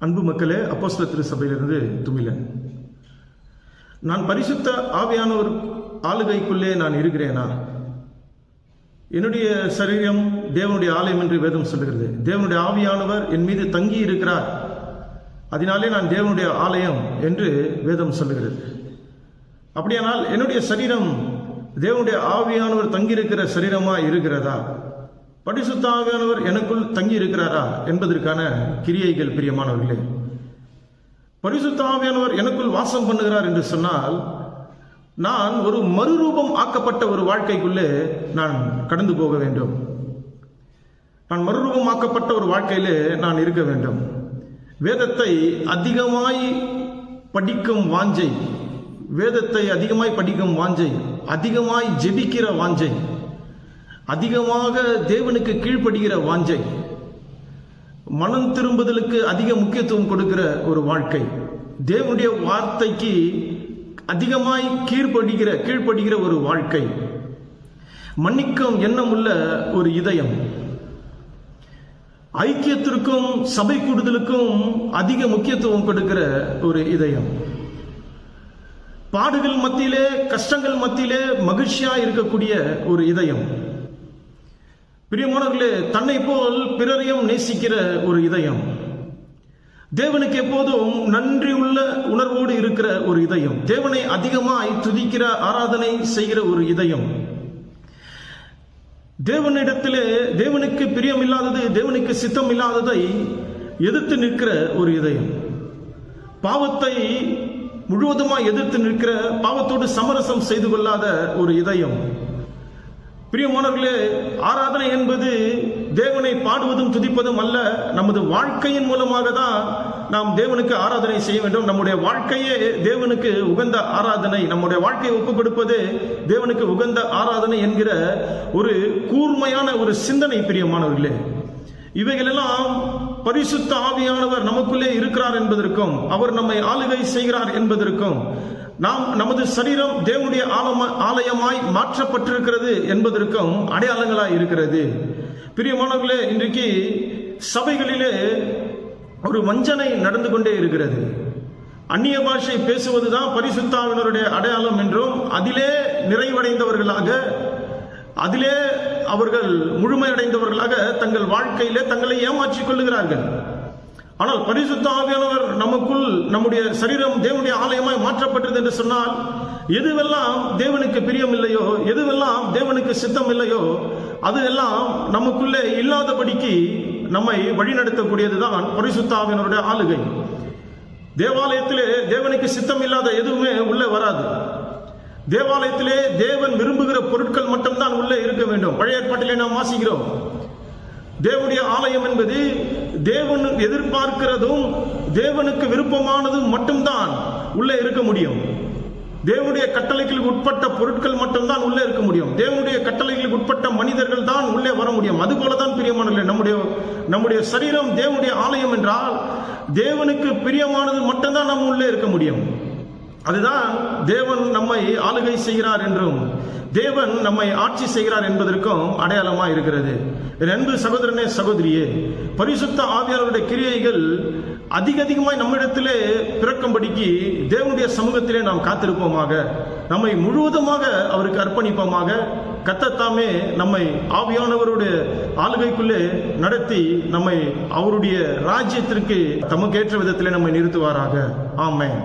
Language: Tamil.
அன்பு மக்களே, அப்போஸ்தலர் திருச்சபையிலிருந்து துமிலன். நான் பரிசுத்த ஆவியானவர் ஆளுகைக்குள்ளே நான் இருக்கிறேனா? என்னுடைய சரீரம் தேவனுடைய ஆலயம் என்று வேதம் சொல்லுகிறது. தேவனுடைய ஆவியானவர் என் மீது தங்கி இருக்கிறார், அதனாலே நான் தேவனுடைய ஆலயம் என்று வேதம் சொல்லுகிறது. அப்படியானால் என்னுடைய சரீரம் தேவனுடைய ஆவியானவர் தங்கியிருக்கிற சரீரமா இருக்கிறதா? பரிசுத்த ஆவியானவர் எனக்குள் தங்கி இருக்கிறாரா என்பதற்கான கிரியைகள் பிரியமானவர்களே. பரிசுத்த ஆவியானவர் எனக்குள் வாசம் பண்ணுகிறார் என்று சொன்னால், நான் ஒரு மறுரூபம் ஆக்கப்பட்ட ஒரு வாழ்க்கைக்குள்ளே நான் கடந்து போக வேண்டும். நான் மறுரூபம் ஆக்கப்பட்ட ஒரு வாழ்க்கையிலே நான் இருக்க வேண்டும். வேதத்தை அதிகமாய் படிக்கும் வாஞ்சை, வேதத்தை அதிகமாய் படிக்கும் வாஞ்சை, அதிகமாய் ஜெபிக்கிற வாஞ்சை, அதிகமாக தேவனுக்கு கீழ்ப்படுகிற வாஞ்சை, மனம் திரும்புதலுக்கு அதிக முக்கியத்துவம் கொடுக்கிற ஒரு வாழ்க்கை, தேவனுடைய வார்த்தைக்கு அதிகமாய் கீழ்ப்படுகிற ஒரு வாழ்க்கை, மன்னிக்கும் எண்ணம் உள்ள ஒரு இதயம், ஐக்கியத்திற்கும் சபை கூடுதலுக்கும் அதிக முக்கியத்துவம் கொடுக்கிற ஒரு இதயம், பாடுகள் மத்தியிலே கஷ்டங்கள் மத்தியிலே மகிழ்ச்சியா இருக்கக்கூடிய ஒரு இதயம், பிரியமானவர்களே, தன்னை போல் பிறரையும் நேசிக்கிற ஒரு இதயம், தேவனுக்கு எப்போதும் நன்றி உள்ள உணர்வோடு இருக்கிற ஒரு இதயம், தேவனை அதிகமாய் துதிக்கிற ஆராதனை செய்கிற ஒரு இதயம், தேவனிடத்திலே தேவனுக்கு பிரியம் இல்லாதது, தேவனுக்கு சித்தம் இல்லாததை எதிர்த்து நிற்கிற ஒரு இதயம், பாவத்தை முழுவதுமாய் எதிர்த்து நிற்கிற, பாவத்தோடு சமரசம் செய்து கொள்ளாத ஒரு இதயம். பிரியமானவர்களே, ஆராதனை என்பது தேவனை பாடுவதும் துதிப்பதும் அல்ல. நமது வாழ்க்கையின் மூலமாக தான் நாம் தேவனுக்கு ஆராதனை செய்ய வேண்டும். நம்முடைய வாழ்க்கையே தேவனுக்கு உகந்த ஆராதனை, நம்முடைய வாழ்க்கையை ஒப்புக் கொடுப்பது தேவனுக்கு உகந்த ஆராதனை என்கிற ஒரு கூர்மையான ஒரு சிந்தனை பிரியமானவர்களே. இவைகளெல்லாம் பரிசுத்த ஆவியானவர் நமக்குள்ளே இருக்கிறார் என்பதற்கும், அவர் நம்மை ஆளுகை செய்கிறார் என்பதற்கும், நாம் நமது சரீரம் தேவனுடைய ஆலயமாய் மாற்றப்பட்டிருக்கிறது என்பதற்கும் அடையாளங்களாய் இருக்கிறது. பிரியமானவர்களே, இன்றைக்கு சபைகளிலே ஒரு வஞ்சனை நடந்து கொண்டே இருக்கிறது. அந்நிய பாஷை பேசுவதுதான் பரிசுத்த ஆவியானவருடைய அடையாளம் என்றும், அதிலே நிறைவடைந்தவர்களாக, அதிலே அவர்கள் முழுமையடைந்தவர்களாக தங்கள் வாழ்க்கையிலே தங்களை ஏமாற்றிக் கொள்ளுகிறார்கள். ஆனால் பரிசுத்த ஆவியானவர் நமக்குள், நம்முடைய சரீரம் தேவனுடைய ஆலயமாய் மாற்றப்பட்டது என்று சொன்னால், எதுவெல்லாம் தேவனுக்கு பிரியம் இல்லையோ, எதுவெல்லாம் தேவனுக்கு சித்தம் இல்லையோ, அது எல்லாம் நமக்குள்ளே இல்லாதபடிக்கு நம்மை வழிநடத்தக்கூடியதுதான் பரிசுத்த ஆவியானவருடைய ஆளுகை. தேவாலயத்திலே தேவனுக்கு சித்தம் இல்லாத எதுவுமே உள்ளே வராது. தேவாலயத்திலே தேவன் விரும்புகிற பொருட்கள் மட்டும்தான் உள்ளே இருக்க வேண்டும். பழைய ஏற்பாட்டிலே நாம் வாசிக்கிறோம், தேவனுடைய ஆலயம் என்பது தேவன் எதிர்பார்க்கிறதும் தேவனுக்கு விருப்பமானதும் மட்டும்தான் உள்ளே இருக்க முடியும். தேவனுடைய கட்டளைகளுக்கு உட்பட்ட பொருட்கள் மட்டும்தான் உள்ளே இருக்க முடியும். தேவனுடைய கட்டளைகளுக்கு உட்பட்ட மனிதர்கள் தான் உள்ளே வர முடியும். அதுபோலதான் பிரியமானவர்களே, நம்முடைய சரீரம் தேவனுடைய ஆலயம் என்றால் தேவனுக்கு பிரியமானது மட்டும்தான் நம்ம உள்ளே இருக்க முடியும். அதுதான் தேவன் நம்மை ஆளுகை செய்கிறார் என்றும், தேவன் நம்மை ஆட்சி செய்கிறார் என்பதற்கும் அடையாளமா இருக்கிறது. என் அன்பு சகோதரனே, சகோதரியே, பரிசுத்த ஆவியானவருடைய கிரியைகள் அதிகமாய் நம்மிடத்திலே பிறக்கும்படிக்கு தேவனுடைய சமூகத்திலே நாம் காத்திருப்போமாக, நம்மை முழுவதுமாக அவருக்கு அர்ப்பணிப்போமாக. கர்த்தர் நம்மை ஆவியானவருடைய ஆளுகைக்குள்ளே நடத்தி நம்மை அவருடைய ராஜ்யத்திற்கு தமக்கேற்ற விதத்திலே நம்மை நிறுத்துவாராக. ஆமென்.